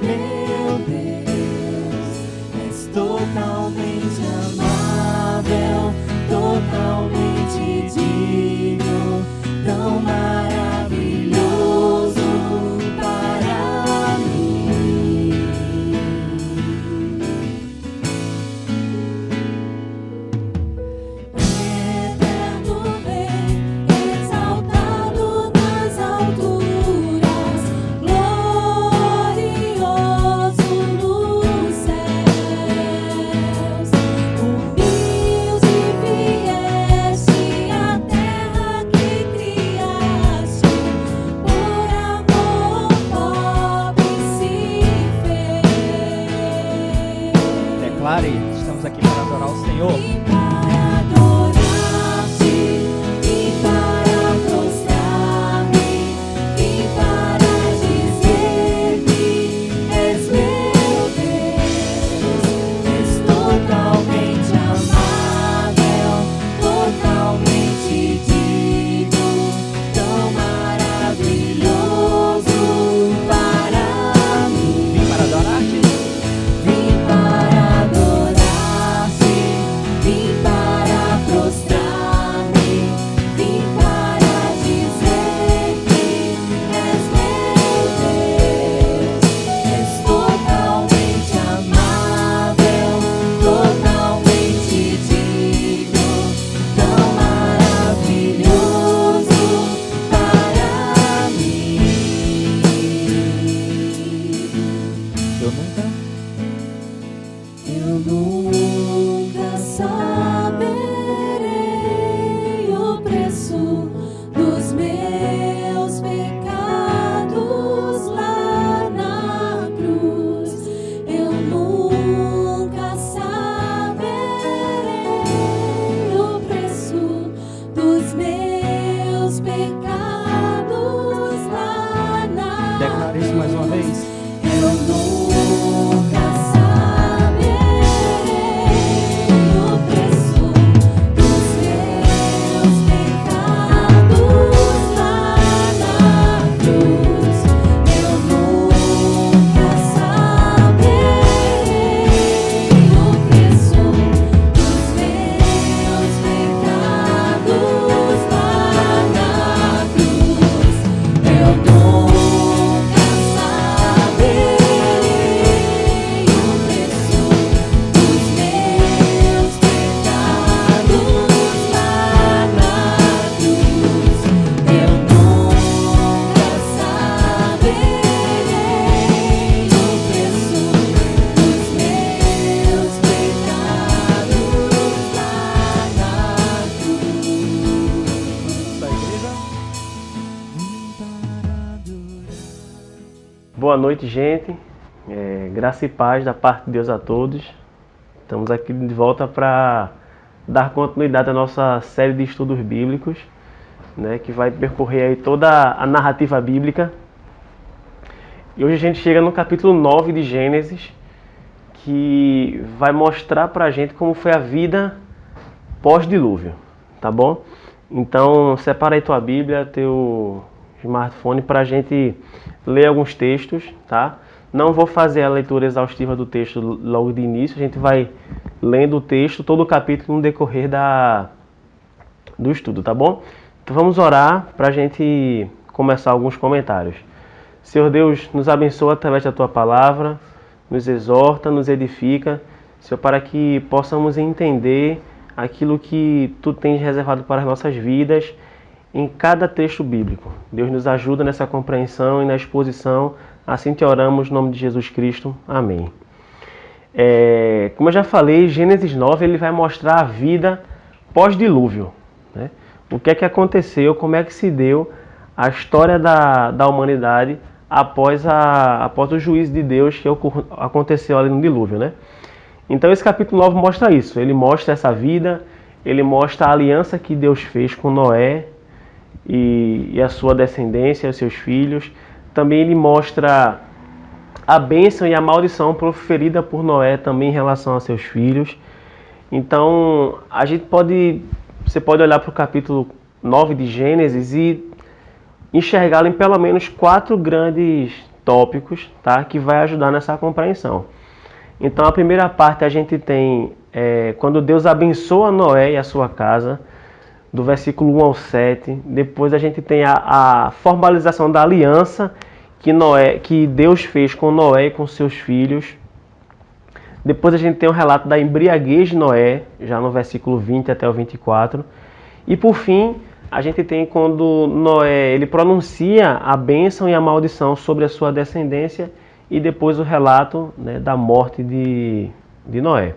meu Deus, és totalmente amável, totalmente digno, tão maravilhoso para mim. Eterno Rei, exaltado nas alturas, glorioso nos céus, humilde vieste à terra que criaste, por amor pobre se fez. Declare, estamos aqui para adorar o Senhor. E para adorar-te, e para prostrar-me, e para dizer-me: és meu Deus, és totalmente amável, totalmente digno, tão maravilhoso para mim. Vim para adorar-te. Vim para adorar-te, vim para prostrar-me, vim para dizer-me: és meu Deus, és totalmente amável, totalmente digno, tão maravilhoso para mim. Eu nunca Eu nunca saberei o preço dos meus pecados lá na cruz. Eu nunca saberei o preço dos meus pecados lá na declare isso mais uma vez. Eu nunca saberei o preço dos meus pecados lá na cruz. Eu nunca saberei o preço dos meus pecados lá na cruz. Eu nunca saberei o preço dos meus pecados lá na cruz. Eu nunca saberei o preço dos meus pecados lá na cruz. Da igreja. Boa noite, gente. Graça e paz da parte de Deus a todos. Estamos aqui de volta para dar continuidade à nossa série de estudos bíblicos, né, que vai percorrer aí toda a narrativa bíblica. E hoje a gente chega no capítulo 9 de Gênesis, que vai mostrar pra gente como foi a vida pós-dilúvio, tá bom? Então, separa aí tua Bíblia, teu smartphone pra gente ler alguns textos, tá? Não vou fazer a leitura exaustiva do texto logo de início, a gente vai lendo o texto, todo o capítulo no decorrer do estudo, tá bom? Então vamos orar pra gente começar alguns comentários. Senhor Deus, nos abençoa através da tua palavra, nos exorta, nos edifica, Senhor, para que possamos entender aquilo que tu tens reservado para as nossas vidas em cada texto bíblico. Deus nos ajuda nessa compreensão e na exposição. Assim te oramos, em nome de Jesus Cristo. Amém. Como eu já falei, Gênesis 9 ele vai mostrar a vida pós-dilúvio, né? O que é que aconteceu, como é que se deu a história da humanidade após o juízo de Deus que aconteceu ali no dilúvio, né? Então esse capítulo 9 mostra isso. Ele mostra essa vida, ele mostra a aliança que Deus fez com Noé e a sua descendência, os seus filhos. Também ele mostra a bênção e a maldição proferida por Noé também em relação a seus filhos. Então, você pode olhar para o capítulo 9 de Gênesis e enxergá-lo em pelo menos 4 grandes tópicos, tá? Que vai ajudar nessa compreensão. Então a primeira parte a gente tem quando Deus abençoa Noé e a sua casa, do versículo 1 ao 7. Depois a gente tem a formalização da aliança que Deus fez com Noé e com seus filhos. Depois a gente tem o relato da embriaguez de Noé, já no versículo 20 até o 24. E por fim, a gente tem quando Noé ele pronuncia a bênção e a maldição sobre a sua descendência e depois o relato, né, da morte de Noé.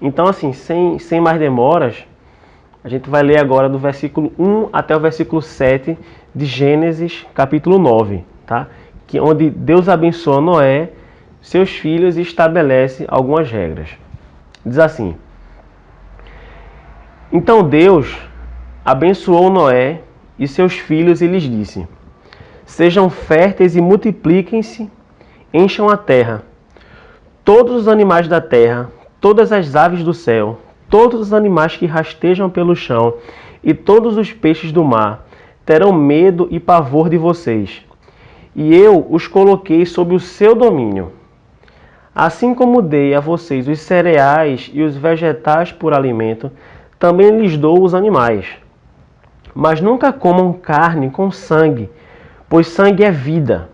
Então, assim, sem mais demoras, a gente vai ler agora do versículo 1 até o versículo 7 de Gênesis, capítulo 9, tá? Onde Deus abençoa Noé, seus filhos e estabelece algumas regras. Diz assim: Então Deus abençoou Noé e seus filhos e lhes disse: Sejam férteis e multipliquem-se, encham a terra. Todos os animais da terra, todas as aves do céu, todos os animais que rastejam pelo chão e todos os peixes do mar terão medo e pavor de vocês. E eu os coloquei sob o seu domínio. Assim como dei a vocês os cereais e os vegetais por alimento, também lhes dou os animais. Mas nunca comam carne com sangue, pois sangue é vida.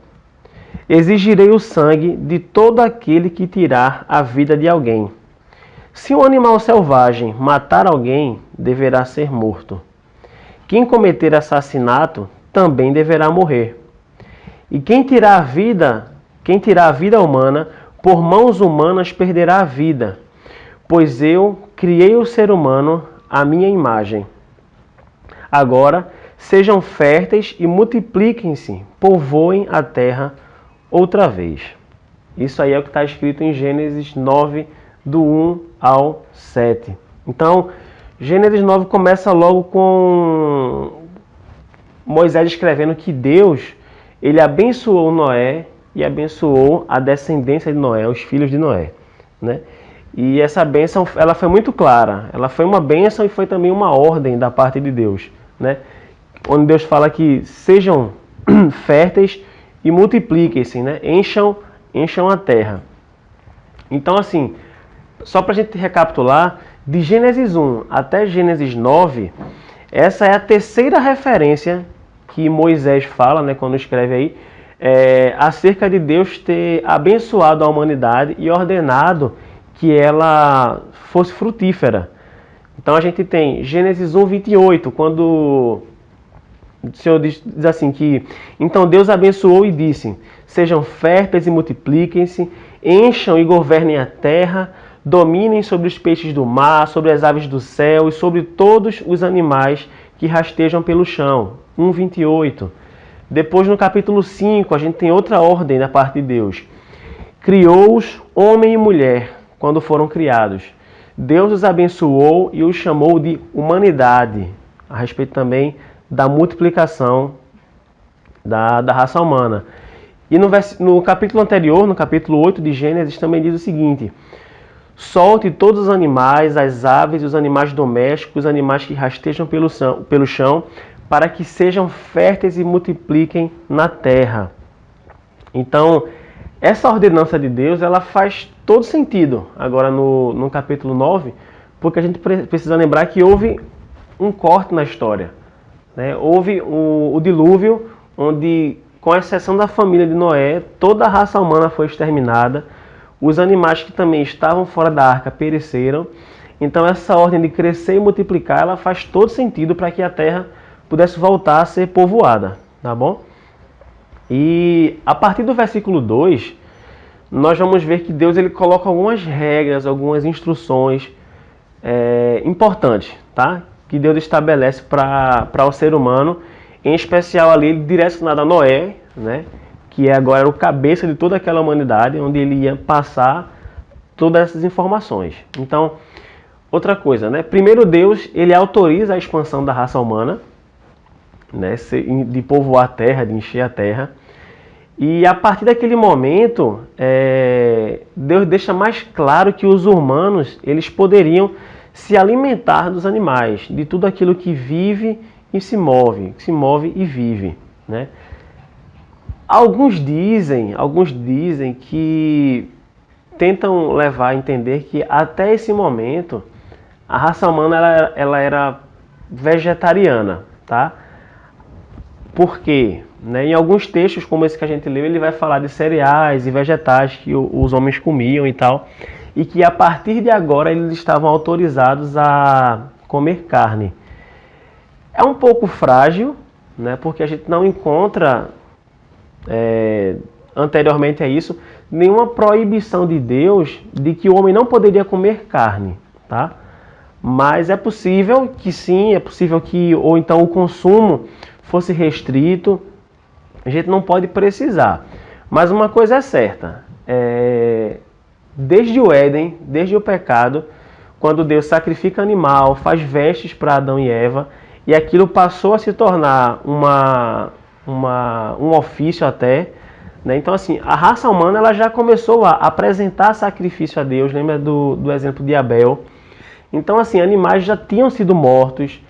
Exigirei o sangue de todo aquele que tirar a vida de alguém. Se um animal selvagem matar alguém, deverá ser morto. Quem cometer assassinato também deverá morrer. E quem tirar a vida humana, por mãos humanas perderá a vida, pois eu criei o ser humano à minha imagem. Agora, sejam férteis e multipliquem-se, povoem a terra outra vez. Isso aí é o que está escrito em Gênesis 9, do 1 ao 7. Então, Gênesis 9 começa logo com Moisés escrevendo que Deus ele abençoou Noé e abençoou a descendência de Noé, os filhos de Noé, né? E essa bênção ela foi muito clara. Ela foi uma bênção e foi também uma ordem da parte de Deus, né? Onde Deus fala que sejam férteis e multipliquem-se, né? Encham a terra. Então, assim, só para a gente recapitular, de Gênesis 1 até Gênesis 9, essa é a terceira referência que Moisés fala, né, quando escreve aí, acerca de Deus ter abençoado a humanidade e ordenado que ela fosse frutífera. Então a gente tem Gênesis 1, 28, quando o Senhor diz assim que então Deus abençoou e disse: Sejam férteis e multipliquem-se, encham e governem a terra, dominem sobre os peixes do mar, sobre as aves do céu e sobre todos os animais que rastejam pelo chão. 1:28. Depois no capítulo 5 a gente tem outra ordem da parte de Deus. Criou-os homem e mulher quando foram criados. Deus os abençoou e os chamou de humanidade, a respeito também da multiplicação da raça humana. E no capítulo anterior, no capítulo 8 de Gênesis, também diz o seguinte: Solte todos os animais, as aves, os animais domésticos, os animais que rastejam pelo chão, para que sejam férteis e multipliquem na terra. Então, essa ordenança de Deus, ela faz todo sentido agora no capítulo 9, porque a gente precisa lembrar que houve um corte na história, né? Houve o dilúvio, onde, com exceção da família de Noé, toda a raça humana foi exterminada. Os animais que também estavam fora da arca pereceram. Então essa ordem de crescer e multiplicar, ela faz todo sentido para que a terra pudesse voltar a ser povoada, tá bom? E a partir do versículo 2, nós vamos ver que Deus ele coloca algumas regras, algumas instruções importantes, tá? Que Deus estabelece para o ser humano, em especial ali direcionado a Noé, né? Que agora era o cabeça de toda aquela humanidade, onde ele ia passar todas essas informações. Então, outra coisa, né? Primeiro Deus, ele autoriza a expansão da raça humana, né? De povoar a terra, de encher a terra. E a partir daquele momento, Deus deixa mais claro que os humanos, eles poderiam se alimentar dos animais, de tudo aquilo que vive e se move e vive, né? Alguns dizem que tentam levar a entender que até esse momento a raça humana ela era vegetariana, tá? Por quê? Né? Em alguns textos, como esse que a gente leu, ele vai falar de cereais e vegetais que os homens comiam e tal, e que a partir de agora eles estavam autorizados a comer carne. É um pouco frágil, né? Porque a gente não encontra, anteriormente a isso, nenhuma proibição de Deus de que o homem não poderia comer carne, tá? Mas é possível que sim, é possível que, ou então o consumo fosse restrito, a gente não pode precisar. Mas uma coisa é certa, desde o Éden, desde o pecado, quando Deus sacrifica animal, faz vestes para Adão e Eva, e aquilo passou a se tornar um ofício até, né? Então assim, a raça humana ela já começou a apresentar sacrifício a Deus, lembra do exemplo de Abel? Então assim, animais já tinham sido mortos,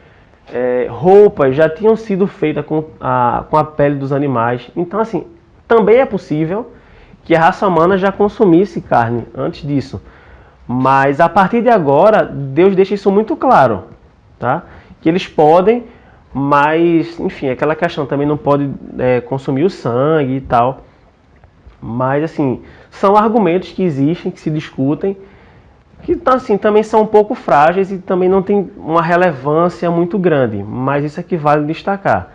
roupas já tinham sido feitas com a pele dos animais. Então assim, também é possível que a raça humana já consumisse carne antes disso. Mas a partir de agora, Deus deixa isso muito claro, tá? Que eles podem, mas, enfim, aquela questão também não pode consumir o sangue e tal. Mas, assim, são argumentos que existem, que se discutem, que, assim, também são um pouco frágeis e também não tem uma relevância muito grande. Mas isso é que vale destacar.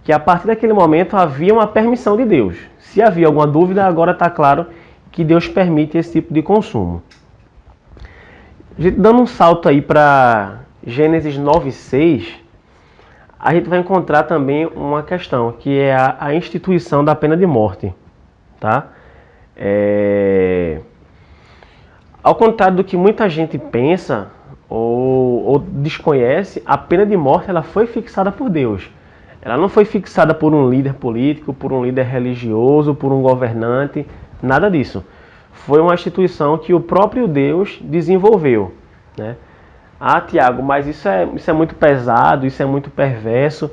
Que a partir daquele momento havia uma permissão de Deus. Se havia alguma dúvida, agora está claro que Deus permite esse tipo de consumo. A gente dando um salto aí para Gênesis 9:6, a gente vai encontrar também uma questão, que é a instituição da pena de morte. Tá? Ao contrário do que muita gente pensa ou desconhece, a pena de morte ela foi fixada por Deus. Ela não foi fixada por um líder político, por um líder religioso, por um governante, nada disso. Foi uma instituição que o próprio Deus desenvolveu, né? Ah, Tiago, mas isso é muito pesado, isso é muito perverso.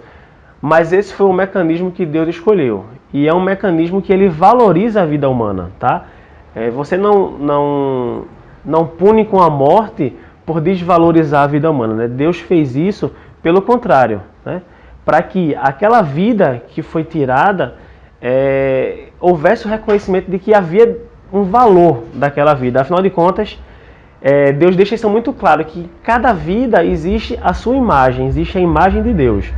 Mas esse foi o mecanismo que Deus escolheu. E é um mecanismo que ele valoriza a vida humana, tá? Você não pune com a morte por desvalorizar a vida humana, né? Deus fez isso pelo contrário, né? Para que aquela vida que foi tirada, houvesse o reconhecimento de que havia um valor daquela vida. Afinal de contas, Deus deixa isso muito claro, que cada vida existe a sua imagem, existe a imagem de Deus.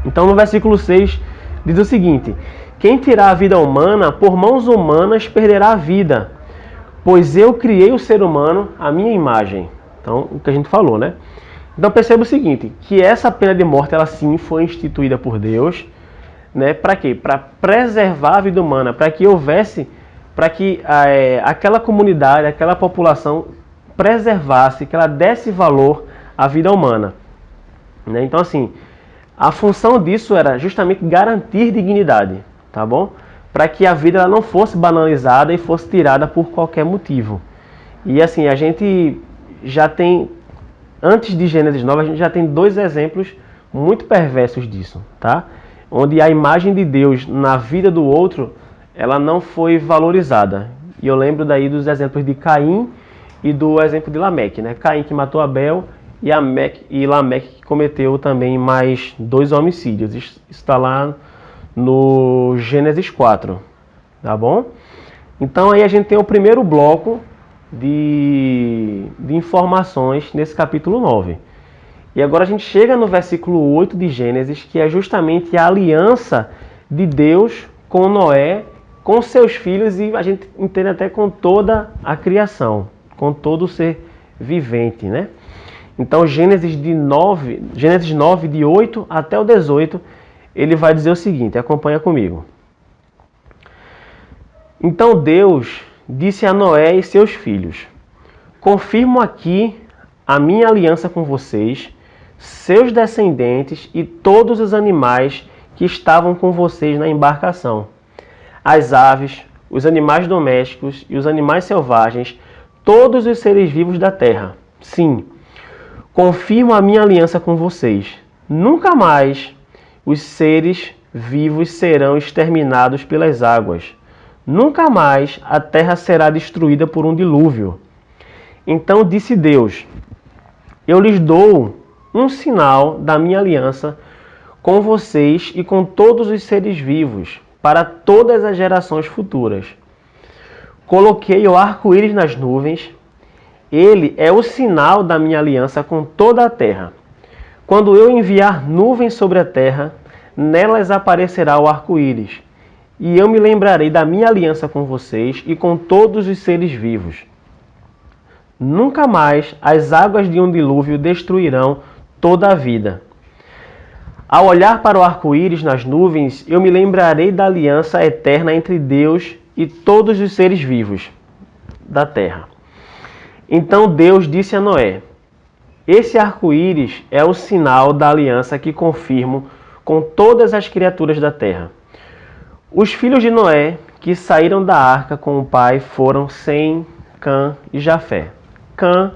Então no versículo 6 diz o seguinte: quem tirar a vida humana, por mãos humanas perderá a vida, pois eu criei o ser humano à minha imagem. Então, o que a gente falou, né? Então perceba o seguinte, que essa pena de morte, ela sim foi instituída por Deus, né? Para quê? Para preservar a vida humana, para que houvesse, para que aquela comunidade, aquela população preservasse, que ela desse valor à vida humana, né? Então assim, a função disso era justamente garantir dignidade, tá bom? Para que a vida ela não fosse banalizada e fosse tirada por qualquer motivo. E assim, a gente já tem, antes de Gênesis 9, a gente já tem dois exemplos muito perversos disso, tá? Onde a imagem de Deus na vida do outro, ela não foi valorizada. E eu lembro daí dos exemplos de Caim e do exemplo de Lameque, né? Caim que matou Abel e Lameque que cometeu também mais 2 homicídios. Isso está lá no Gênesis 4, tá bom? Então aí a gente tem o primeiro bloco de informações nesse capítulo 9. E agora a gente chega no versículo 8 de Gênesis, que é justamente a aliança de Deus com Noé, com seus filhos e a gente entende até com toda a criação, com todo o ser vivente, né? Então Gênesis 9, de 8 até o 18, ele vai dizer o seguinte, acompanha comigo. Então Deus disse a Noé e seus filhos: confirmo aqui a minha aliança com vocês, seus descendentes e todos os animais que estavam com vocês na embarcação. As aves, os animais domésticos e os animais selvagens, todos os seres vivos da terra. Sim, confirmo a minha aliança com vocês. Nunca mais os seres vivos serão exterminados pelas águas. Nunca mais a terra será destruída por um dilúvio. Então disse Deus: eu lhes dou um sinal da minha aliança com vocês e com todos os seres vivos, para todas as gerações futuras. Coloquei o arco-íris nas nuvens. Ele é o sinal da minha aliança com toda a terra. Quando eu enviar nuvens sobre a terra, nelas aparecerá o arco-íris. E eu me lembrarei da minha aliança com vocês e com todos os seres vivos. Nunca mais as águas de um dilúvio destruirão toda a vida. Ao olhar para o arco-íris nas nuvens, eu me lembrarei da aliança eterna entre Deus e todos os seres vivos da terra. Então Deus disse a Noé: esse arco-íris é o sinal da aliança que confirmo com todas as criaturas da terra. Os filhos de Noé que saíram da arca com o pai foram Sem, Cã e Jafé. Cã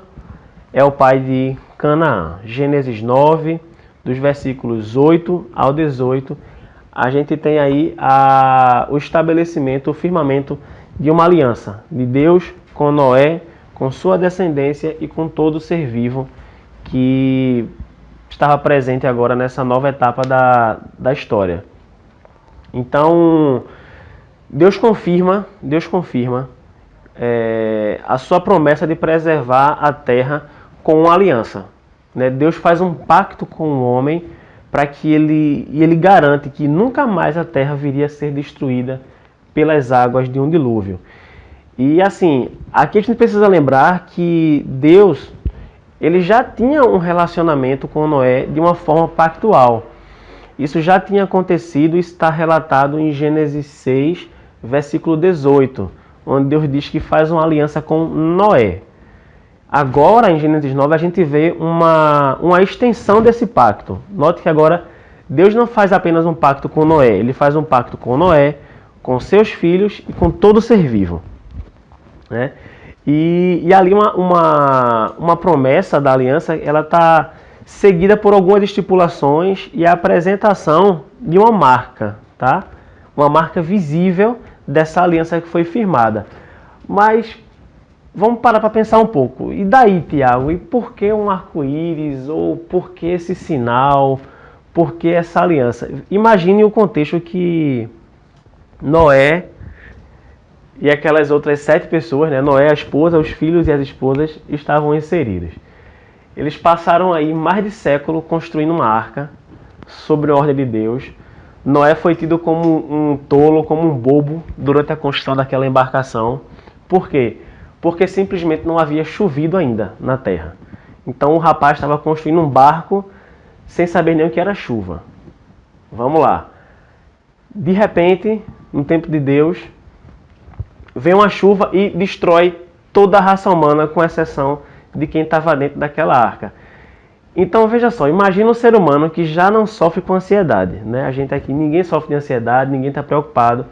é o pai de Canaã. Gênesis 9, dos versículos 8 ao 18, a gente tem aí o estabelecimento, o firmamento de uma aliança de Deus com Noé, com sua descendência e com todo ser vivo que estava presente agora nessa nova etapa da história. Então, Deus confirma a sua promessa de preservar a terra com uma aliança. Né? Deus faz um pacto com o homem para que ele garante que nunca mais a terra viria a ser destruída pelas águas de um dilúvio. E assim, aqui a gente precisa lembrar que Deus ele já tinha um relacionamento com Noé de uma forma pactual. Isso já tinha acontecido e está relatado em Gênesis 6, versículo 18, onde Deus diz que faz uma aliança com Noé. Agora, em Gênesis 9, a gente vê uma extensão desse pacto. Note que agora Deus não faz apenas um pacto com Noé, ele faz um pacto com Noé, com seus filhos e com todo ser vivo. Né? E ali uma promessa da aliança, ela está seguida por algumas estipulações e a apresentação de uma marca, tá? Uma marca visível dessa aliança que foi firmada. Mas vamos parar para pensar um pouco. E daí, Tiago? E por que um arco-íris? Ou por que esse sinal? Por que essa aliança? Imagine o contexto que Noé e aquelas outras 7 pessoas, né? Noé, a esposa, os filhos e as esposas estavam inseridos. Eles passaram aí mais de século construindo uma arca sobre a ordem de Deus. Noé foi tido como um tolo, como um bobo durante a construção daquela embarcação. Por quê? Porque simplesmente não havia chovido ainda na terra. Então o rapaz estava construindo um barco sem saber nem o que era chuva. Vamos lá. De repente, no tempo de Deus, vem uma chuva e destrói toda a raça humana, com exceção de quem estava dentro daquela arca. Então veja só, imagina um ser humano que já não sofre com ansiedade, né? A gente aqui, ninguém sofre de ansiedade, ninguém está preocupado.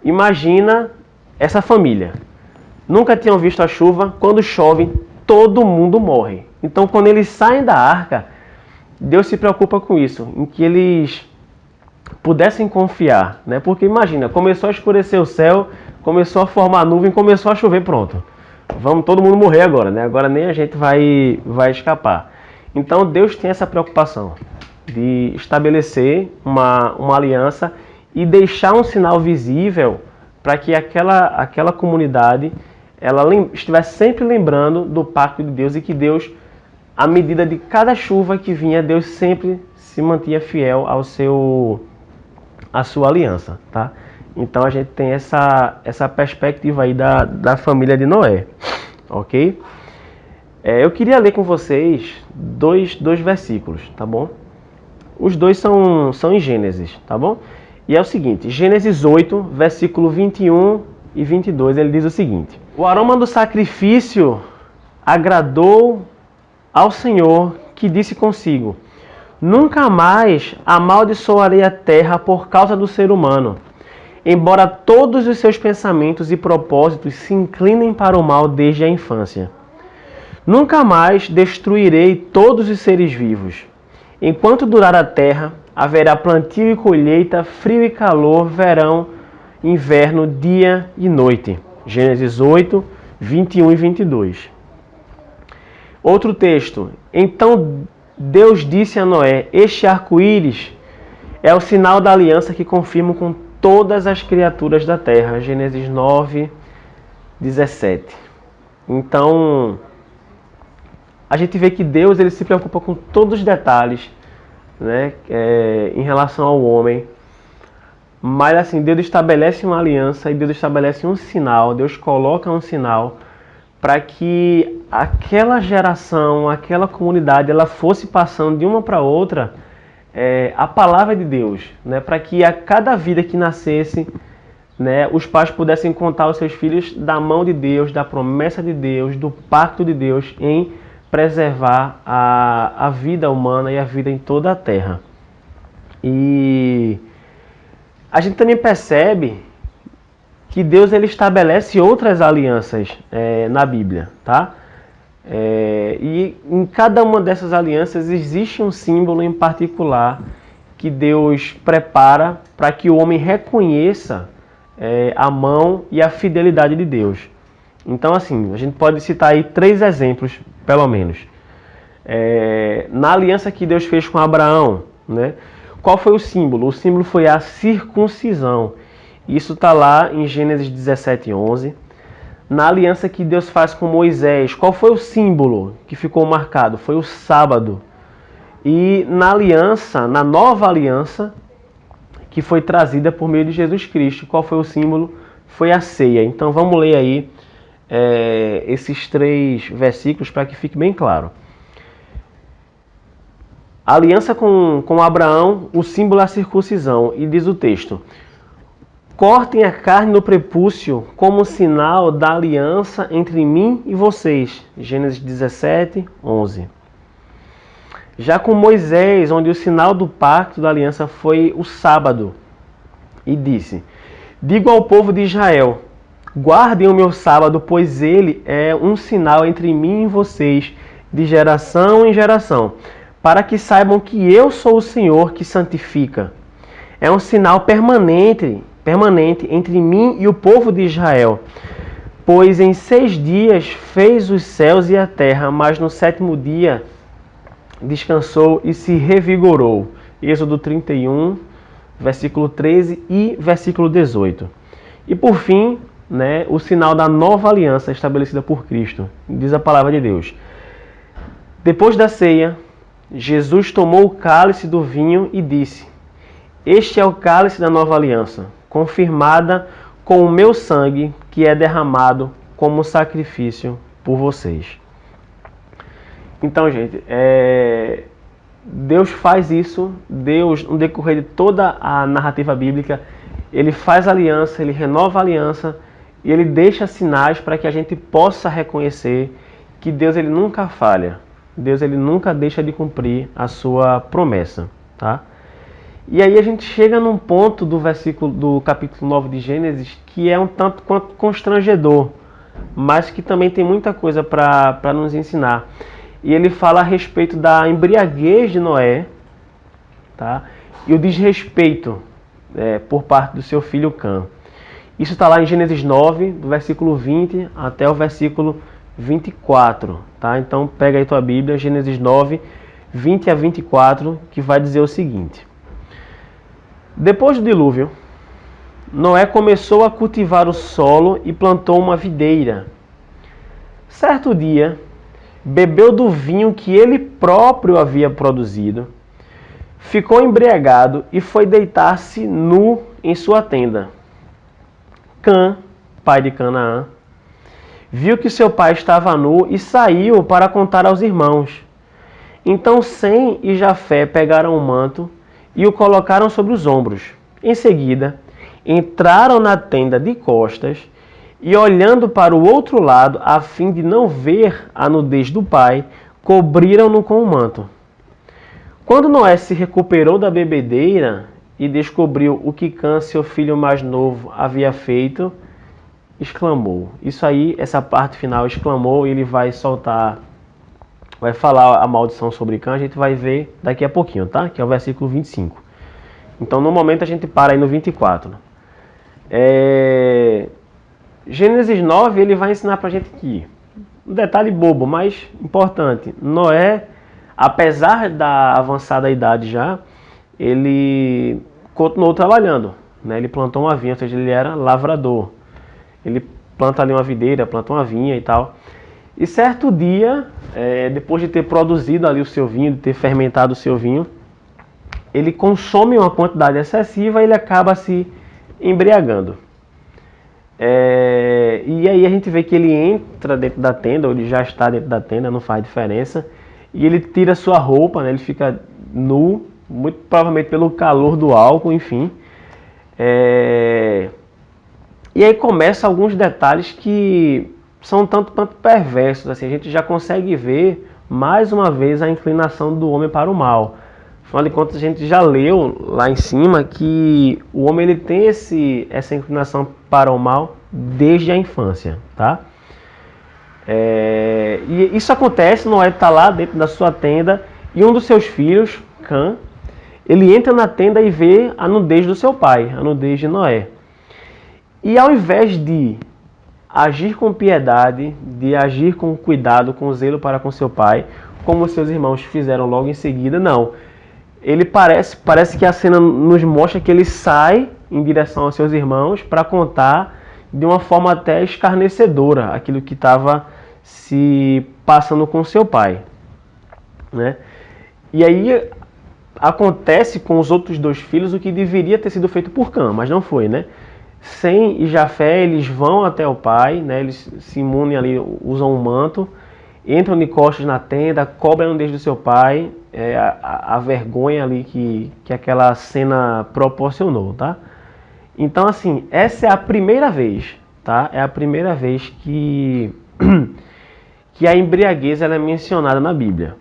Imagina essa família. Nunca tinham visto a chuva, quando chove, todo mundo morre. Então quando eles saem da arca, Deus se preocupa com isso, em que eles pudessem confiar, né? Porque imagina, começou a escurecer o céu, começou a formar nuvem, começou a chover, pronto. Vamos todo mundo morrer agora, né? Agora nem a gente vai escapar. Então Deus tem essa preocupação de estabelecer uma aliança e deixar um sinal visível para que aquela comunidade ela estivesse sempre lembrando do pacto de Deus e que Deus, à medida de cada chuva que vinha, Deus sempre se mantinha fiel à sua aliança, tá? Então a gente tem essa perspectiva aí da família de Noé, ok? Eu queria ler com vocês dois versículos, tá bom? Os dois são em Gênesis, tá bom? E é o seguinte, Gênesis 8, versículo 21 e 22, ele diz o seguinte: o aroma do sacrifício agradou ao Senhor, que disse consigo: nunca mais amaldiçoarei a terra por causa do ser humano, embora todos os seus pensamentos e propósitos se inclinem para o mal desde a infância. Nunca mais destruirei todos os seres vivos. Enquanto durar a terra, haverá plantio e colheita, frio e calor, verão, inverno, dia e noite. Gênesis 8, 21 e 22. Outro texto. Então Deus disse a Noé: este arco-íris é o sinal da aliança que confirmo com todas as criaturas da terra. Gênesis 9, 17. Então, a gente vê que Deus ele se preocupa com todos os detalhes, né, em relação ao homem. Mas assim, Deus estabelece uma aliança e Deus estabelece um sinal, Deus coloca um sinal para que aquela geração, aquela comunidade, ela fosse passando de uma para outra a palavra de Deus, né? Para que a cada vida que nascesse, né, os pais pudessem contar aos seus filhos da mão de Deus, da promessa de Deus, do pacto de Deus em preservar a vida humana e a vida em toda a terra. E a gente também percebe que Deus ele estabelece outras alianças na Bíblia, tá? E em cada uma dessas alianças existe um símbolo em particular que Deus prepara para que o homem reconheça a mão e a fidelidade de Deus. Então, assim, a gente pode citar aí 3 exemplos, pelo menos. Na aliança que Deus fez com Abraão, né? Qual foi o símbolo? O símbolo foi a circuncisão. Isso está lá em Gênesis 17, 11. Na aliança que Deus faz com Moisés, qual foi o símbolo que ficou marcado? Foi o sábado. E na aliança, na nova aliança, que foi trazida por meio de Jesus Cristo, qual foi o símbolo? Foi a ceia. Então vamos ler aí esses 3 versículos para que fique bem claro. A aliança com Abraão, o símbolo é a circuncisão. E diz o texto: cortem a carne no prepúcio como sinal da aliança entre mim e vocês. Gênesis 17, 11. Já com Moisés, onde o sinal do pacto da aliança foi o sábado. E disse: digo ao povo de Israel, guardem o meu sábado, pois ele é um sinal entre mim e vocês, de geração em geração, para que saibam que eu sou o Senhor que santifica. É um sinal permanente entre mim e o povo de Israel. Pois em 6 dias fez os céus e a terra, mas no 7º dia descansou e se revigorou. Êxodo 31, versículo 13 e versículo 18. E por fim, né, o sinal da nova aliança estabelecida por Cristo. Diz a palavra de Deus: depois da ceia, Jesus tomou o cálice do vinho e disse: este é o cálice da nova aliança, confirmada com o meu sangue, que é derramado como sacrifício por vocês. Então, gente, Deus faz isso. Deus, no decorrer de toda a narrativa bíblica, ele faz aliança, ele renova a aliança e ele deixa sinais para que a gente possa reconhecer que Deus ele nunca falha. Deus ele nunca deixa de cumprir a sua promessa, tá? E aí a gente chega num ponto do capítulo 9 de Gênesis que é um tanto quanto constrangedor, mas que também tem muita coisa para nos ensinar. E ele fala a respeito da embriaguez de Noé, tá? E o desrespeito por parte do seu filho Cã. Isso está lá em Gênesis 9, do versículo 20 até o versículo 24. Tá? Então pega aí tua Bíblia, Gênesis 9, 20 a 24, que vai dizer o seguinte: depois do dilúvio, Noé começou a cultivar o solo e plantou uma videira. Certo dia, bebeu do vinho que ele próprio havia produzido, ficou embriagado e foi deitar-se nu em sua tenda. Cã, pai de Canaã, viu que seu pai estava nu e saiu para contar aos irmãos. Então Sem e Jafé pegaram o manto e o colocaram sobre os ombros. Em seguida, entraram na tenda de costas e, olhando para o outro lado, a fim de não ver a nudez do pai, cobriram-no com o manto. Quando Noé se recuperou da bebedeira e descobriu o que Cã, seu filho mais novo, havia feito, exclamou. Isso aí, essa parte final, exclamou, e ele vai soltar vai falar a maldição sobre Cã, a gente vai ver daqui a pouquinho, tá? Que é o versículo 25. Então, no momento, a gente para aí no 24. Gênesis 9, ele vai ensinar pra gente que, um detalhe bobo, mas importante, Noé, apesar da avançada idade já, ele continuou trabalhando, né? Ele plantou uma vinha, ou seja, ele era lavrador. Ele planta ali uma videira, planta uma vinha e tal. E certo dia, depois de ter produzido ali o seu vinho, de ter fermentado o seu vinho, ele consome uma quantidade excessiva e ele acaba se embriagando. E aí a gente vê que ele entra dentro da tenda, ou ele já está dentro da tenda, não faz diferença. E ele tira sua roupa, né? Ele fica nu, muito provavelmente pelo calor do álcool, enfim. E aí começam alguns detalhes que são tanto perversos. Assim, a gente já consegue ver mais uma vez a inclinação do homem para o mal. Afinal de contas, a gente já leu lá em cima que o homem ele tem essa inclinação para o mal desde a infância, tá? E isso acontece, Noé está lá dentro da sua tenda e um dos seus filhos, Cã, ele entra na tenda e vê a nudez do seu pai, a nudez de Noé. E ao invés de agir com piedade, de agir com cuidado, com zelo para com seu pai, como seus irmãos fizeram logo em seguida, não. Ele parece que a cena nos mostra que ele sai em direção aos seus irmãos para contar de uma forma até escarnecedora aquilo que estava se passando com seu pai, né? E aí acontece com os outros dois filhos o que deveria ter sido feito por Cã, mas não foi, né? Sem e Jafé, eles vão até o pai, né? Eles se imunem ali, usam um manto, entram de costas na tenda, cobrem a nudez do seu pai, a vergonha ali que aquela cena proporcionou, tá? Então, assim, essa é a primeira vez, tá? É a primeira vez que a embriaguez ela é mencionada na Bíblia.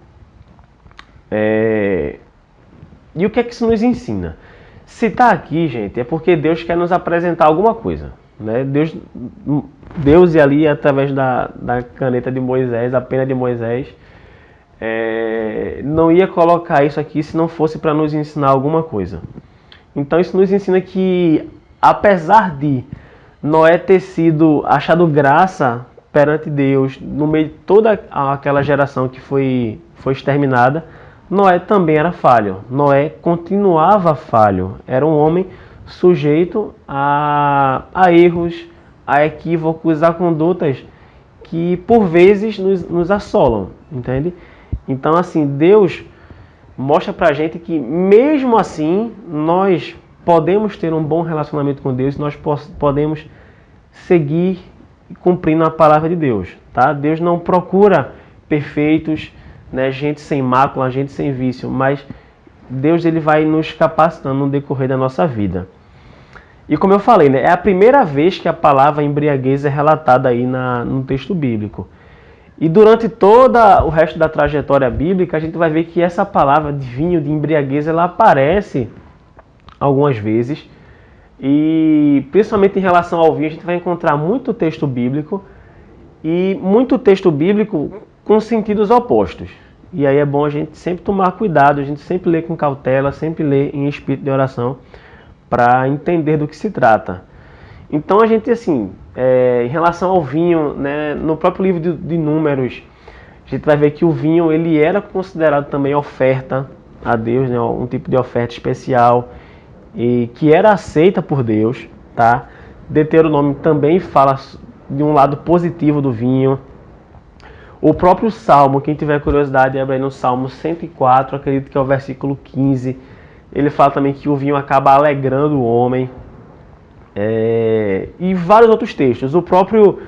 E o que é que isso nos ensina? Se está aqui, gente, é porque Deus quer nos apresentar alguma coisa, né? Deus e ali, através da caneta de Moisés, a pena de Moisés, não ia colocar isso aqui se não fosse para nos ensinar alguma coisa. Então isso nos ensina que, apesar de Noé ter sido achado graça perante Deus no meio de toda aquela geração que foi exterminada, Noé também era falho. Noé continuava falho. Era um homem sujeito a erros, a equívocos, a condutas que por vezes nos assolam, entende? Então, assim, Deus mostra pra gente que mesmo assim nós podemos ter um bom relacionamento com Deus, nós podemos seguir cumprindo a palavra de Deus, tá? Deus não procura perfeitos, né, gente sem mácula, gente sem vício, mas Deus ele vai nos capacitando no decorrer da nossa vida. E como eu falei, né, é a primeira vez que a palavra embriaguez é relatada aí no texto bíblico. E durante todo o resto da trajetória bíblica, a gente vai ver que essa palavra de vinho, de embriaguez, ela aparece algumas vezes. E principalmente em relação ao vinho, a gente vai encontrar muito texto bíblico e muito texto bíblico com sentidos opostos. E aí é bom a gente sempre tomar cuidado, a gente sempre ler com cautela, sempre ler em espírito de oração para entender do que se trata. Então a gente, assim, em relação ao vinho, né, no próprio livro de Números, a gente vai ver que o vinho ele era considerado também oferta a Deus, né, um tipo de oferta especial e que era aceita por Deus, tá? Deuteronômio também fala de um lado positivo do vinho. O próprio Salmo, quem tiver curiosidade, abre aí no Salmo 104, acredito que é o versículo 15. Ele fala também que o vinho acaba alegrando o homem. E vários outros textos. O próprio,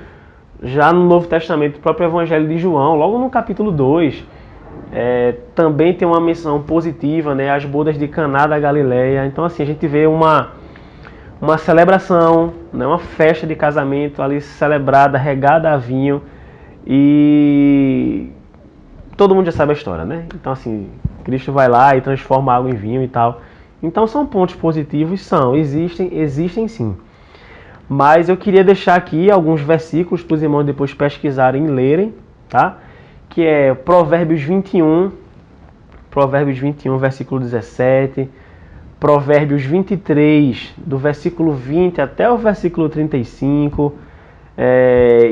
já no Novo Testamento, o próprio Evangelho de João, logo no capítulo 2, também tem uma menção positiva, né? As bodas de Caná da Galileia. Então, assim, a gente vê uma celebração, né? Uma festa de casamento ali celebrada, regada a vinho. E todo mundo já sabe a história, né? Então, assim, Cristo vai lá e transforma a água em vinho e tal. Então, são pontos positivos? Existem sim. Mas eu queria deixar aqui alguns versículos para os irmãos depois pesquisarem e lerem, tá? que é Provérbios 21, versículo 17, Provérbios 23, do versículo 20 até o versículo 35,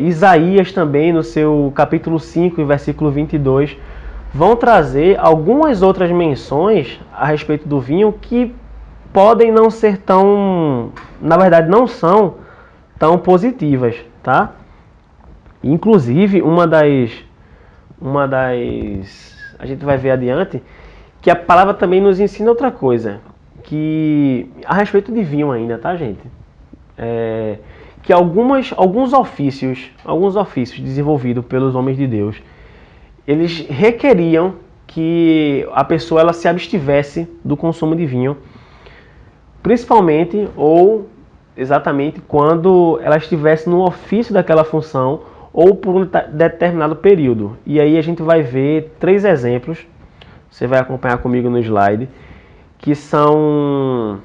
Isaías também, no seu capítulo 5, versículo 22, vão trazer algumas outras menções a respeito do vinho que podem não ser tão, na verdade não são tão positivas, tá? Inclusive, a gente vai ver adiante, que a palavra também nos ensina outra coisa, que a respeito de vinho ainda, tá, gente? Que alguns ofícios desenvolvidos pelos homens de Deus, eles requeriam que a pessoa ela se abstivesse do consumo de vinho, principalmente ou exatamente quando ela estivesse no ofício daquela função ou por um determinado período. E aí a gente vai ver 3 exemplos, você vai acompanhar comigo no slide, que são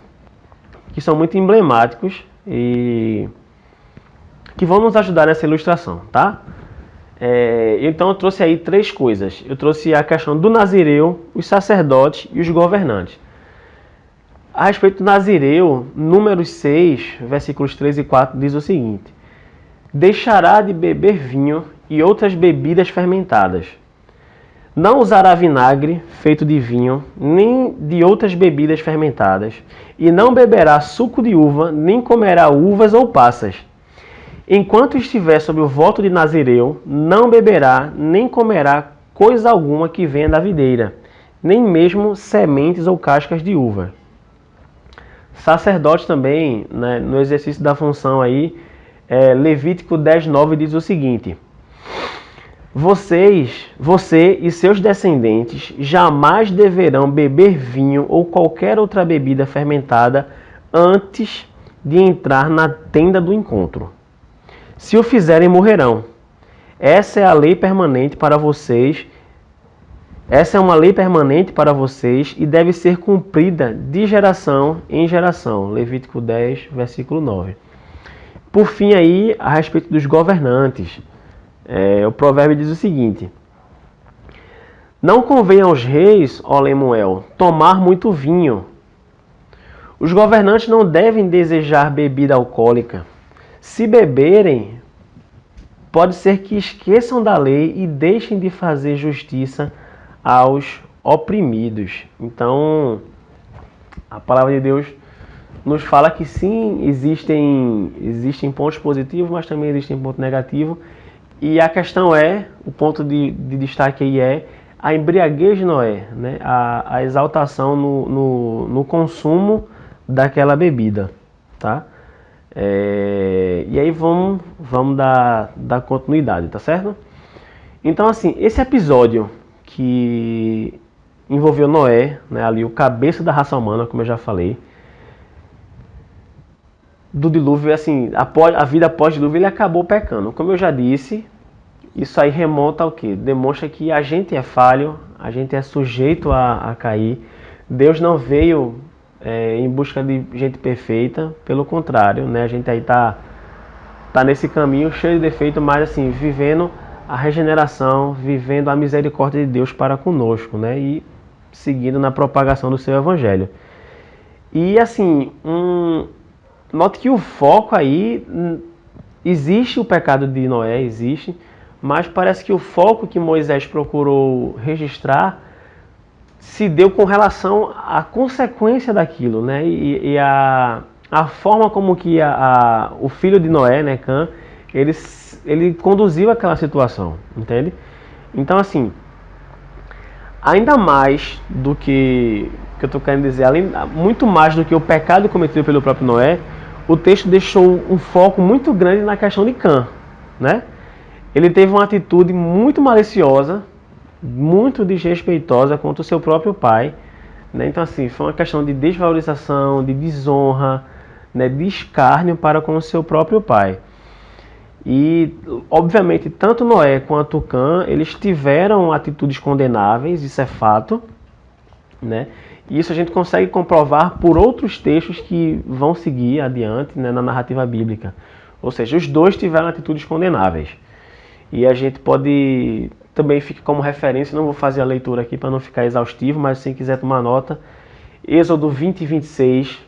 muito emblemáticos e que vão nos ajudar nessa ilustração, tá? Então eu trouxe aí 3 coisas. Eu trouxe a questão do nazireu, os sacerdotes e os governantes. A respeito do nazireu, Números 6, versículos 3 e 4, diz o seguinte: deixará de beber vinho e outras bebidas fermentadas. Não usará vinagre feito de vinho, nem de outras bebidas fermentadas, e não beberá suco de uva, nem comerá uvas ou passas. Enquanto estiver sob o voto de nazireu, não beberá, nem comerá coisa alguma que venha da videira, nem mesmo sementes ou cascas de uva. Sacerdote também, né, no exercício da função aí, Levítico 10:9 diz o seguinte: você e seus descendentes jamais deverão beber vinho ou qualquer outra bebida fermentada antes de entrar na tenda do encontro. Se o fizerem, morrerão. Essa é a lei permanente para vocês. Essa é uma lei permanente para vocês e deve ser cumprida de geração em geração. Levítico 10, versículo 9. Por fim aí, a respeito dos governantes, o provérbio diz o seguinte: não convém aos reis, ó Lemuel, tomar muito vinho. Os governantes não devem desejar bebida alcoólica. Se beberem, pode ser que esqueçam da lei e deixem de fazer justiça aos oprimidos. Então, a palavra de Deus nos fala que sim, existem pontos positivos, mas também existem pontos negativos. E a questão o ponto de destaque aí a embriaguez de Noé, né? A exaltação no consumo daquela bebida, tá? E aí vamos dar continuidade, tá certo? Então, assim, esse episódio que envolveu Noé, né, ali o cabeça da raça humana, como eu já falei, do dilúvio, assim, a vida após o dilúvio, ele acabou pecando. Como eu já disse, isso aí remonta ao quê? Demonstra que a gente é falho, a gente é sujeito a cair. Deus não veio em busca de gente perfeita, pelo contrário, né? A gente aí tá nesse caminho cheio de defeito, mas assim, vivendo a regeneração, vivendo a misericórdia de Deus para conosco, né? E seguindo na propagação do seu evangelho. E assim, note que o foco aí, existe o pecado de Noé, existe, mas parece que o foco que Moisés procurou registrar se deu com relação à consequência daquilo, né? E a forma como que o filho de Noé, né, Cã, ele conduziu aquela situação, entende? Então, assim, ainda mais do que eu estou querendo dizer, muito mais do que o pecado cometido pelo próprio Noé, o texto deixou um foco muito grande na questão de Cã, né? Ele teve uma atitude muito maliciosa, muito desrespeitosa contra o seu próprio pai, né? Então, assim, foi uma questão de desvalorização, de desonra, né? De escárnio para com o seu próprio pai. E, obviamente, tanto Noé quanto Cã, eles tiveram atitudes condenáveis, isso é fato, né? E isso a gente consegue comprovar por outros textos que vão seguir adiante, né, na narrativa bíblica. Ou seja, os dois tiveram atitudes condenáveis. E a gente pode, também fica como referência, não vou fazer a leitura aqui para não ficar exaustivo, mas se quiser tomar nota, Êxodo 20 e 26,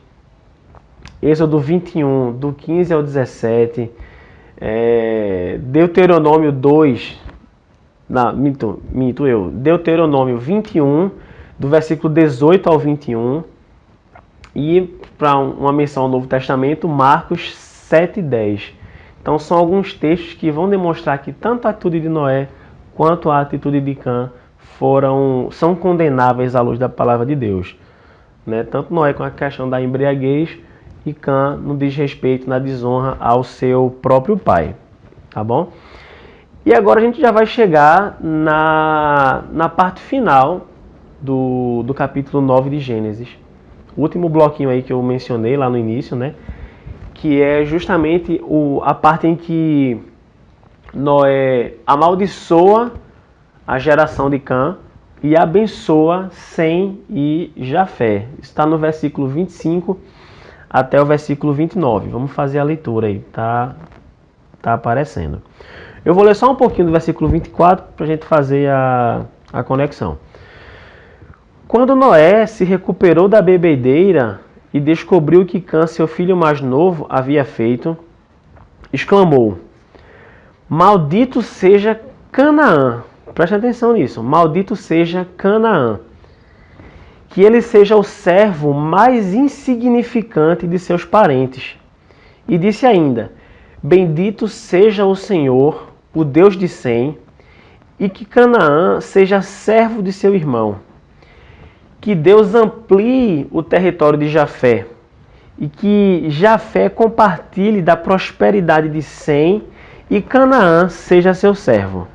Êxodo 21, do 15 ao 17, Deuteronômio 2, Deuteronômio 21, do versículo 18 ao 21, e para uma menção ao Novo Testamento, Marcos 7 e 10. Então são alguns textos que vão demonstrar que tanto a atitude de Noé quanto a atitude de Cã são condenáveis à luz da palavra de Deus. Né? Tanto Noé com a questão da embriaguez e Cã no desrespeito, na desonra ao seu próprio pai. Tá bom? E agora a gente já vai chegar na parte final do capítulo 9 de Gênesis. O último bloquinho aí que eu mencionei lá no início, né? Que é justamente a parte em que Noé amaldiçoa a geração de Cã e abençoa Sem e Jafé. Está no versículo 25 até o versículo 29. Vamos fazer a leitura aí, tá aparecendo. Eu vou ler só um pouquinho do versículo 24 para a gente fazer a conexão. Quando Noé se recuperou da bebedeira e descobriu que Cã, seu filho mais novo, havia feito, exclamou: Maldito seja Canaã. Preste atenção nisso. Maldito seja Canaã. Que ele seja o servo mais insignificante de seus parentes. E disse ainda: Bendito seja o Senhor, o Deus de Sem, e que Canaã seja servo de seu irmão. Que Deus amplie o território de Jafé, e que Jafé compartilhe da prosperidade de Sem, e Canaã seja seu servo.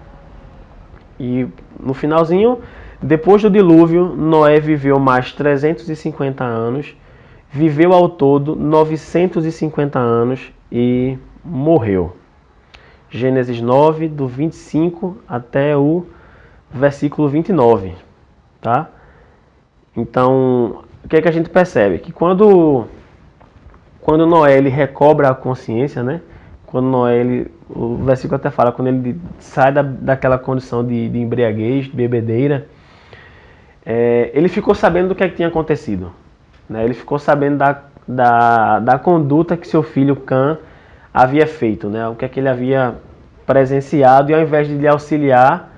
E no finalzinho, depois do dilúvio, Noé viveu mais 350 anos, viveu ao todo 950 anos e morreu. Gênesis 9, do 25 até o versículo 29, tá? Então, o que é que a gente percebe? Que quando Noé ele recobra a consciência, né? Quando Noé, o versículo até fala, quando ele sai daquela condição de embriaguez, de bebedeira, ele ficou sabendo do que é que tinha acontecido. Né? Ele ficou sabendo da conduta que seu filho Cã havia feito, né? O que é que ele havia presenciado, e ao invés de lhe auxiliar,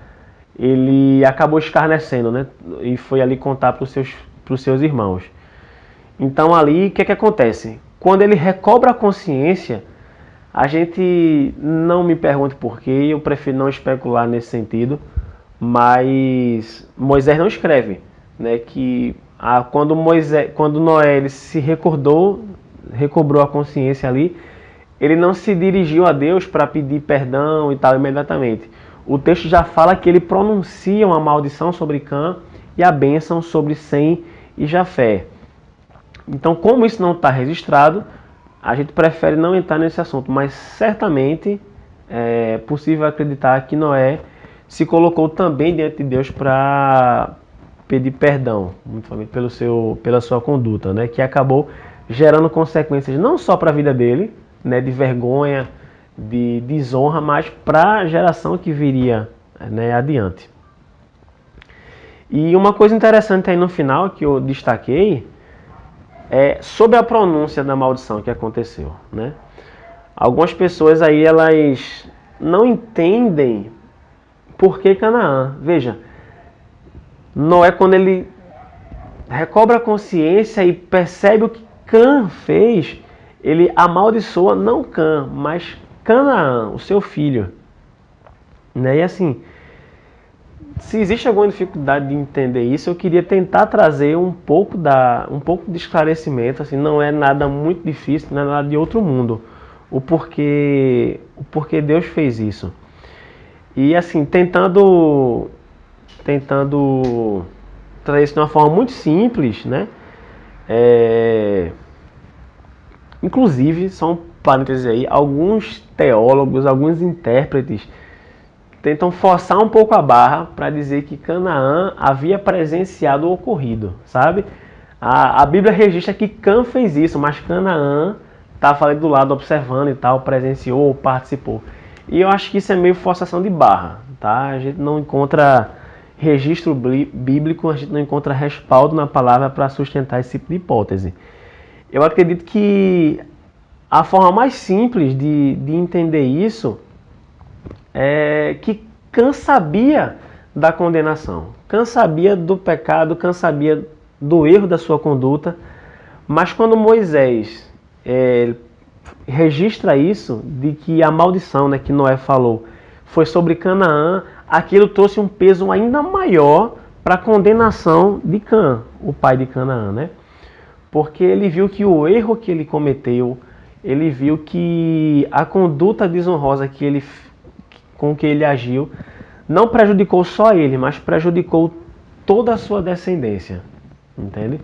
ele acabou escarnecendo, né? E foi ali contar para os seus irmãos. Então ali, o que é que acontece? Quando ele recobra a consciência, a gente não me pergunte por quê, eu prefiro não especular nesse sentido, mas Moisés não escreve, né, que quando Noé ele se recobrou a consciência ali, ele não se dirigiu a Deus para pedir perdão e tal imediatamente. O texto já fala que ele pronuncia uma maldição sobre Cã e a bênção sobre Sem e Jafé. Então, como isso não está registrado, a gente prefere não entrar nesse assunto, mas certamente é possível acreditar que Noé se colocou também diante de Deus para pedir perdão, muito pela sua conduta, né, que acabou gerando consequências não só para a vida dele, né, de vergonha, de desonra, mas para a geração que viria, né, adiante. E uma coisa interessante aí no final que eu destaquei é sobre a pronúncia da maldição que aconteceu, né? Algumas pessoas aí elas não entendem por que Canaã. Veja, Noé, quando ele recobra a consciência e percebe o que Cã fez, ele amaldiçoa não Cã, mas Canaã, o seu filho. Né? E assim, se existe alguma dificuldade de entender isso, eu queria tentar trazer um pouco de esclarecimento. Assim, não é nada muito difícil, não é nada de outro mundo. O porquê Deus fez isso. E assim, tentando trazer isso de uma forma muito simples, né? Inclusive, só um parênteses aí, alguns teólogos, alguns intérpretes tentam forçar um pouco a barra para dizer que Canaã havia presenciado o ocorrido, sabe? A Bíblia registra que Cã fez isso, mas Canaã estava ali do lado observando e tal, presenciou ou participou. E eu acho que isso é meio forçação de barra, tá? A gente não encontra registro bíblico, a gente não encontra respaldo na palavra para sustentar esse tipo de hipótese. Eu acredito que a forma mais simples de entender isso é que Cã sabia da condenação, Cã sabia do pecado, Cã sabia do erro da sua conduta, mas quando Moisés registra isso, de que a maldição, né, que Noé falou, foi sobre Canaã, aquilo trouxe um peso ainda maior para a condenação de Cã, o pai de Canaã, né? Porque ele viu que o erro que ele cometeu, ele viu que a conduta desonrosa com que ele agiu, não prejudicou só ele, mas prejudicou toda a sua descendência, entende?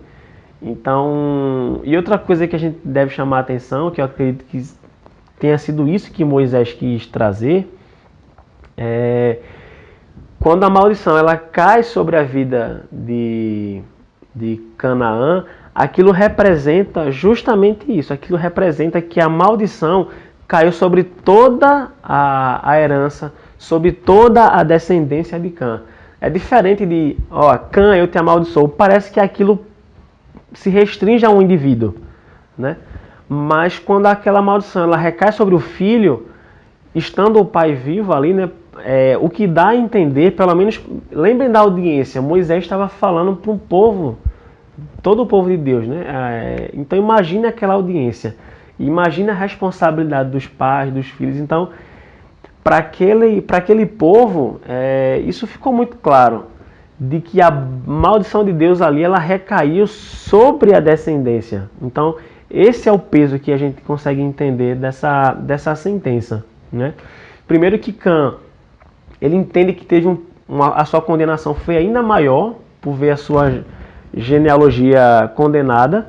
Então, e outra coisa que a gente deve chamar a atenção, que eu acredito que tenha sido isso que Moisés quis trazer, quando a maldição ela cai sobre a vida de Canaã, aquilo representa justamente isso, aquilo representa que a maldição caiu sobre toda a herança, sobre toda a descendência de Cã. É diferente de, Cã, eu te amaldiçoo, parece que aquilo se restringe a um indivíduo, né? Mas quando aquela maldição ela recai sobre o filho, estando o pai vivo ali, né? O que dá a entender, pelo menos, lembrem da audiência, Moisés estava falando para um povo, todo o povo de Deus, né? Então imagine aquela audiência, imagine a responsabilidade dos pais, dos filhos. Então, para aquele povo, isso ficou muito claro, de que a maldição de Deus ali, ela recaiu sobre a descendência. Então, esse é o peso que a gente consegue entender dessa sentença, né? Primeiro que Cã, ele entende que teve a sua condenação foi ainda maior, por ver a sua genealogia condenada,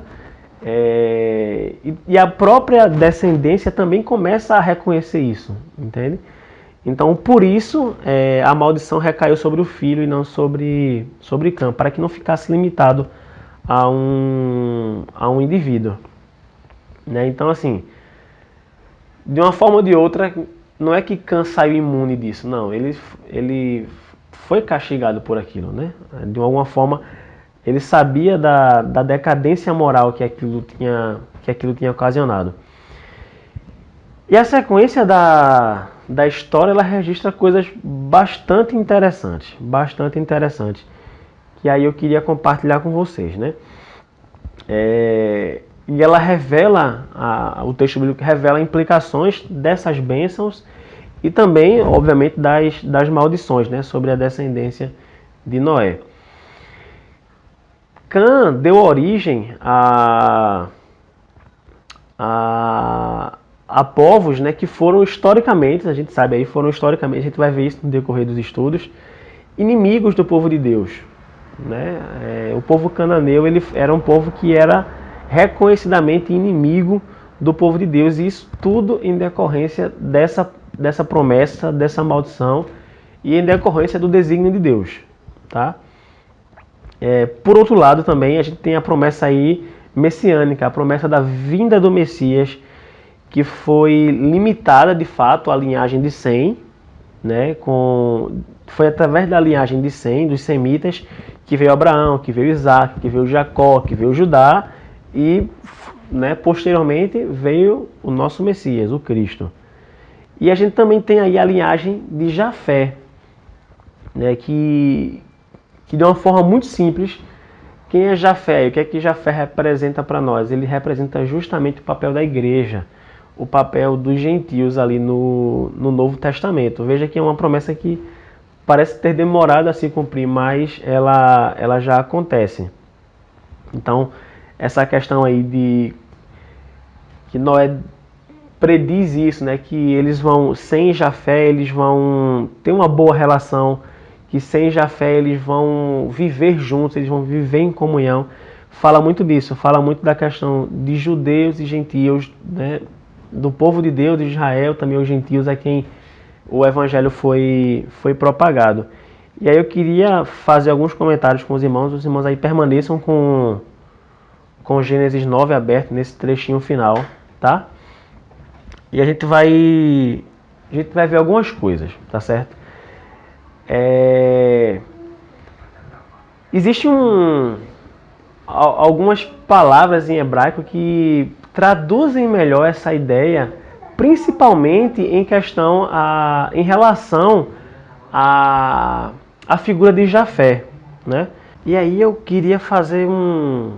e a própria descendência também começa a reconhecer isso, entende? Então, por isso, a maldição recaiu sobre o filho e não sobre Cã, para que não ficasse limitado a um indivíduo, né? Então, assim, de uma forma ou de outra, não é que Cã saiu imune disso, não. Ele foi castigado por aquilo, né? De alguma forma, ele sabia da decadência moral que aquilo tinha ocasionado. E a sequência da história, ela registra coisas bastante interessantes, que aí eu queria compartilhar com vocês, né? E ela revela, o texto bíblico revela implicações dessas bênçãos e também, obviamente, das maldições, né, sobre a descendência de Noé. Cã deu origem a povos, né, que foram historicamente, a gente sabe aí, a gente vai ver isso no decorrer dos estudos, inimigos do povo de Deus, né? O povo cananeu, ele era um povo que era reconhecidamente inimigo do povo de Deus, e isso tudo em decorrência dessa promessa, dessa maldição, e em decorrência do desígnio de Deus, tá? Por outro lado também a gente tem a promessa aí messiânica, a promessa da vinda do Messias, que foi limitada de fato à linhagem de Sem, né? Foi através da linhagem de Sem, dos semitas, que veio Abraão, que veio Isaac, que veio Jacó, que veio Judá, e, né, posteriormente veio o nosso Messias, o Cristo. E a gente também tem aí a linhagem de Jafé, né, que de uma forma muito simples, quem é Jafé e o que é que Jafé representa para nós? Ele representa justamente o papel da igreja, o papel dos gentios ali no Novo Testamento. Veja que é uma promessa que parece ter demorado a se cumprir, mas ela já acontece. Então, essa questão aí de que Noé prediz isso, né, que eles vão, sem Jafé, eles vão ter uma boa relação, que sem Jafé eles vão viver juntos, eles vão viver em comunhão. Fala muito disso, fala muito da questão de judeus e gentios, né, do povo de Deus, de Israel, também os gentios a quem o evangelho foi propagado. E aí eu queria fazer alguns comentários com os irmãos aí permaneçam com Gênesis 9 aberto nesse trechinho final, tá? E a gente vai a gente vai ver algumas coisas, tá certo? Existem algumas palavras em hebraico que traduzem melhor essa ideia, principalmente em relação à figura de Jafé, né? E aí eu queria fazer um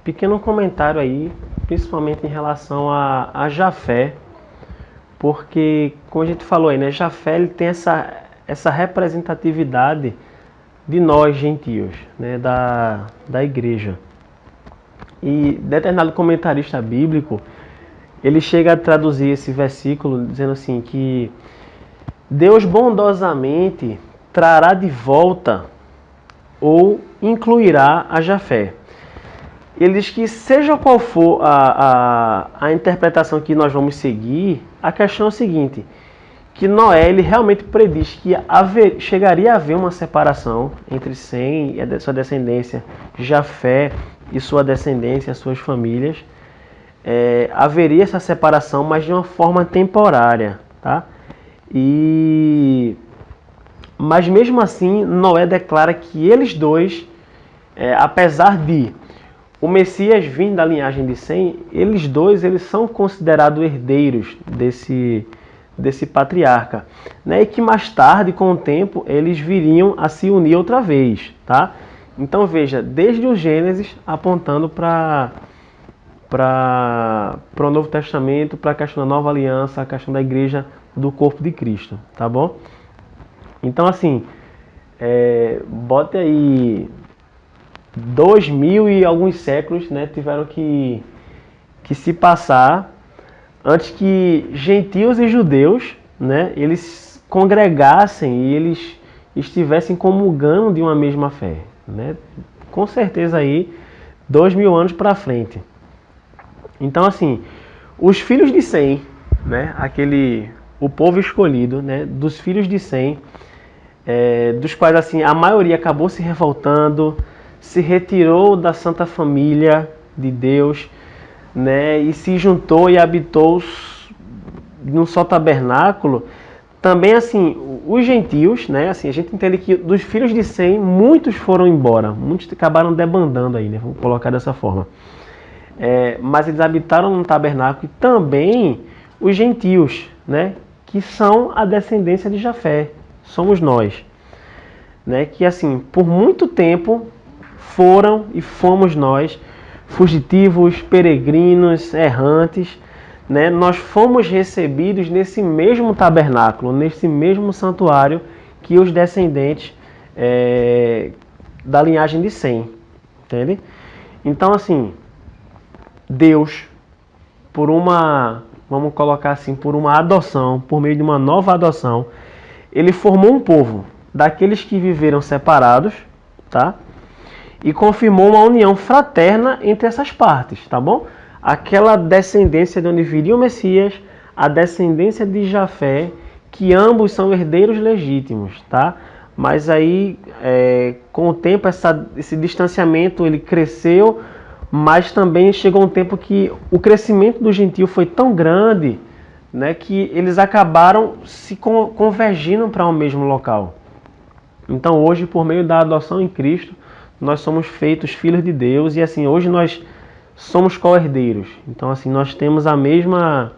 pequeno comentário aí, principalmente em relação a Jafé, porque, como a gente falou aí, né, Jafé ele tem essa representatividade de nós gentios, né, da igreja. E determinado comentarista bíblico, ele chega a traduzir esse versículo dizendo assim que Deus bondosamente trará de volta ou incluirá a Jafé. Ele diz que seja qual for a interpretação que nós vamos seguir, a questão é o seguinte, que Noé ele realmente prediz que chegaria a haver uma separação entre Sem e a sua descendência, Jafé e sua descendência, suas famílias. Haveria essa separação, mas de uma forma temporária, tá? Mas mesmo assim, Noé declara que eles dois, apesar de o Messias vir da linhagem de Sem, eles são considerados herdeiros desse patriarca, né? E que mais tarde, com o tempo, eles viriam a se unir outra vez, tá? Então veja, desde o Gênesis apontando para o Novo Testamento, para a questão da nova aliança, a questão da igreja do corpo de Cristo, tá bom? Então assim, bote aí 2000 e alguns séculos, né, tiveram que se passar antes que gentios e judeus, né, eles congregassem e eles estivessem comungando de uma mesma fé, né? Com certeza aí 2000 anos para frente. Então assim, os filhos de Sem, né, o povo escolhido, né, dos filhos de Sem, dos quais assim a maioria acabou se revoltando, se retirou da Santa Família de Deus, né, e se juntou e habitou num só tabernáculo. Também assim, os gentios, né, assim, a gente entende que dos filhos de Sem, muitos foram embora, muitos acabaram debandando aí, né, vamos colocar dessa forma. Mas eles habitaram num tabernáculo, e também os gentios, né, que são a descendência de Jafé, somos nós, né, que assim, por muito tempo foram e fomos nós, fugitivos, peregrinos, errantes, né? Nós fomos recebidos nesse mesmo tabernáculo, nesse mesmo santuário que os descendentes da linhagem de Sem, entende? Então assim, Deus, vamos colocar assim, por uma adoção, por meio de uma nova adoção, ele formou um povo daqueles que viveram separados, tá? E confirmou uma união fraterna entre essas partes, tá bom? Aquela descendência de onde viria o Messias, a descendência de Jafé, que ambos são herdeiros legítimos, tá? Mas aí, com o tempo, esse distanciamento ele cresceu, mas também chegou um tempo que o crescimento do gentio foi tão grande, né, que eles acabaram se convergindo para um mesmo local. Então hoje, por meio da adoção em Cristo, nós somos feitos filhos de Deus e assim, hoje nós somos co-herdeiros. Então assim, nós temos a mesma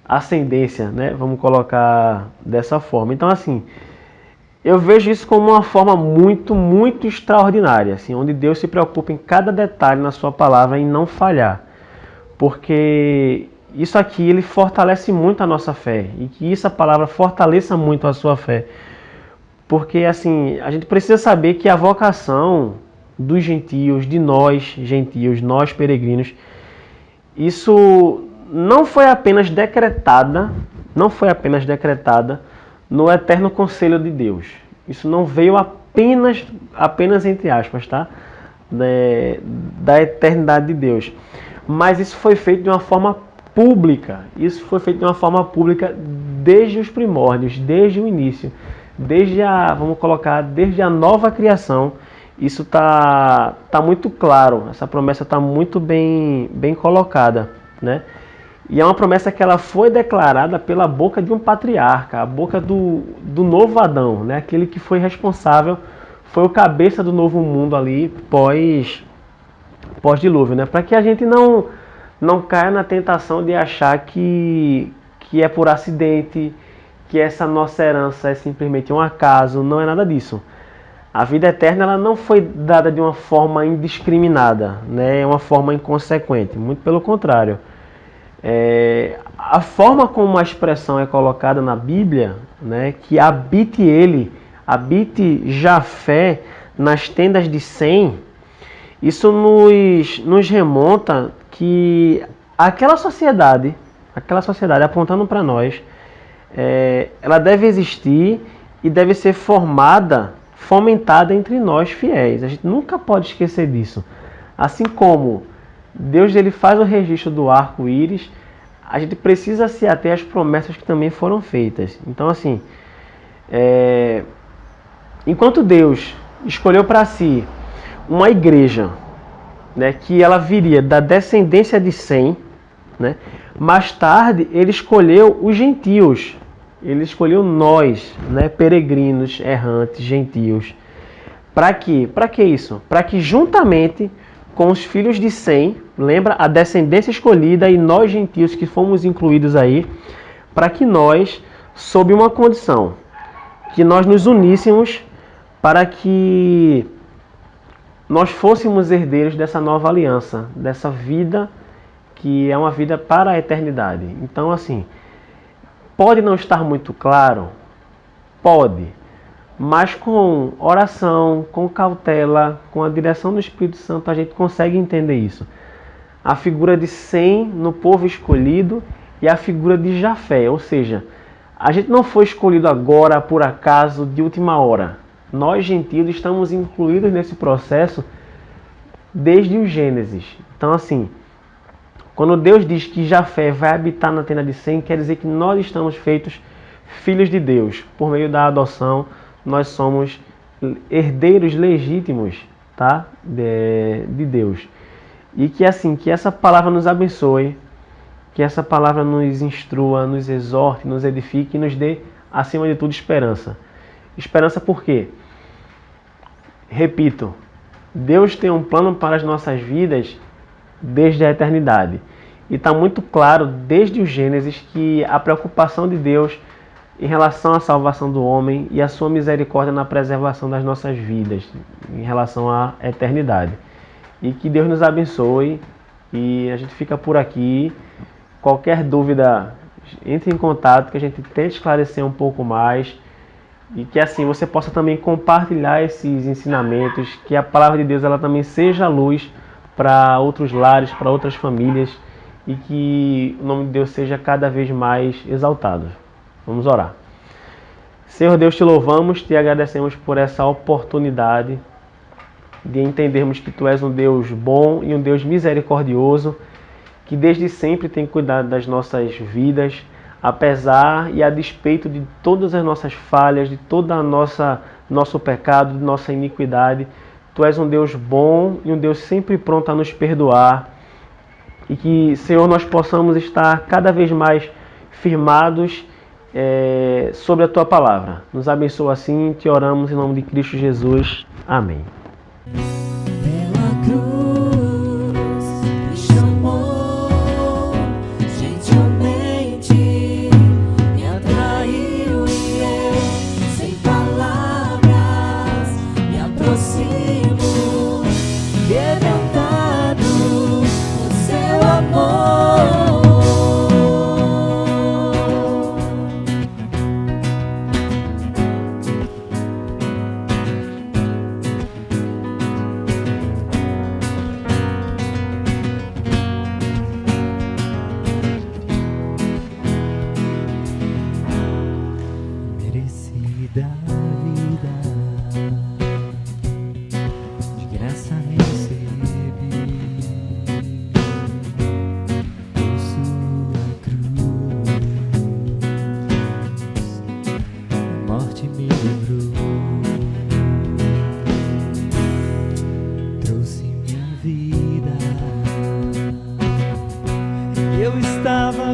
ascendência, né? Vamos colocar dessa forma. Então assim, eu vejo isso como uma forma muito, muito extraordinária, assim, onde Deus se preocupa em cada detalhe na sua palavra em não falhar. Porque isso aqui, ele fortalece muito a nossa fé, e que essa palavra fortaleça muito a sua fé. Porque assim, a gente precisa saber que a vocação dos gentios, de nós gentios, nós peregrinos, isso não foi apenas decretada no eterno conselho de Deus. Isso não veio apenas entre aspas, tá? Da eternidade de Deus. Mas isso foi feito de uma forma pública. Isso foi feito de uma forma pública desde os primórdios, desde o início. Desde a nova criação. Isso tá muito claro. Essa promessa está muito bem colocada, né? E é uma promessa que ela foi declarada pela boca de um patriarca, a boca do novo Adão, né? Aquele que foi responsável, foi o cabeça do novo mundo ali pós-dilúvio, né? Para que a gente não caia na tentação de achar que é por acidente, que essa nossa herança é simplesmente um acaso. Não é nada disso. A vida eterna ela não foi dada de uma forma indiscriminada, né? É uma forma inconsequente, muito pelo contrário. A forma como a expressão é colocada na Bíblia, né, que habite habite Jafé nas tendas de Sem, isso nos remonta que aquela sociedade apontando para nós, ela deve existir e deve ser fomentada entre nós fiéis. A gente nunca pode esquecer disso. Assim como Deus ele faz o registro do arco-íris, a gente precisa se ater às promessas que também foram feitas. Então, assim, enquanto Deus escolheu para si uma igreja, né, que ela viria da descendência de Sem, né, mais tarde ele escolheu os gentios, ele escolheu nós, né, peregrinos, errantes, gentios. Para quê? Para que isso? Para que juntamente com os filhos de Sem, lembra? A descendência escolhida e nós gentios que fomos incluídos aí, para que nós, sob uma condição, que nós nos uníssemos para que nós fôssemos herdeiros dessa nova aliança, dessa vida que é uma vida para a eternidade. Então, assim, pode não estar muito claro? Pode. Mas com oração, com cautela, com a direção do Espírito Santo, a gente consegue entender isso. A figura de Sem no povo escolhido e a figura de Jafé. Ou seja, a gente não foi escolhido agora, por acaso, de última hora. Nós, gentios, estamos incluídos nesse processo desde o Gênesis. Então, assim, quando Deus diz que Jafé vai habitar na tenda de Sem, quer dizer que nós estamos feitos filhos de Deus, por meio da adoção. Nós somos herdeiros legítimos, tá? de Deus. E que assim, que essa palavra nos abençoe, que essa palavra nos instrua, nos exorte, nos edifique e nos dê, acima de tudo, esperança. Esperança por quê? Repito, Deus tem um plano para as nossas vidas desde a eternidade. E está muito claro, desde o Gênesis, que a preocupação de Deus em relação à salvação do homem e a sua misericórdia na preservação das nossas vidas, em relação à eternidade. E que Deus nos abençoe e a gente fica por aqui. Qualquer dúvida, entre em contato que a gente tente esclarecer um pouco mais e que assim você possa também compartilhar esses ensinamentos, que a palavra de Deus ela também seja luz para outros lares, para outras famílias e que o nome de Deus seja cada vez mais exaltado. Vamos orar. Senhor Deus, te louvamos, te agradecemos por essa oportunidade de entendermos que Tu és um Deus bom e um Deus misericordioso, que desde sempre tem cuidado das nossas vidas, apesar e a despeito de todas as nossas falhas, de toda a nosso pecado, de nossa iniquidade. Tu és um Deus bom e um Deus sempre pronto a nos perdoar. E que, Senhor, nós possamos estar cada vez mais firmados sobre a Tua palavra. Nos abençoa assim, te oramos em nome de Cristo Jesus. Amém. Pela cruz me chamou, gentilmente me atraiu e eu, sem palavras, me aproximo, quebrantado por seu amor. Merecida vida, de graça recebi, por sua cruz, a morte me livrou, trouxe minha vida. Eu estava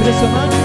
impressionante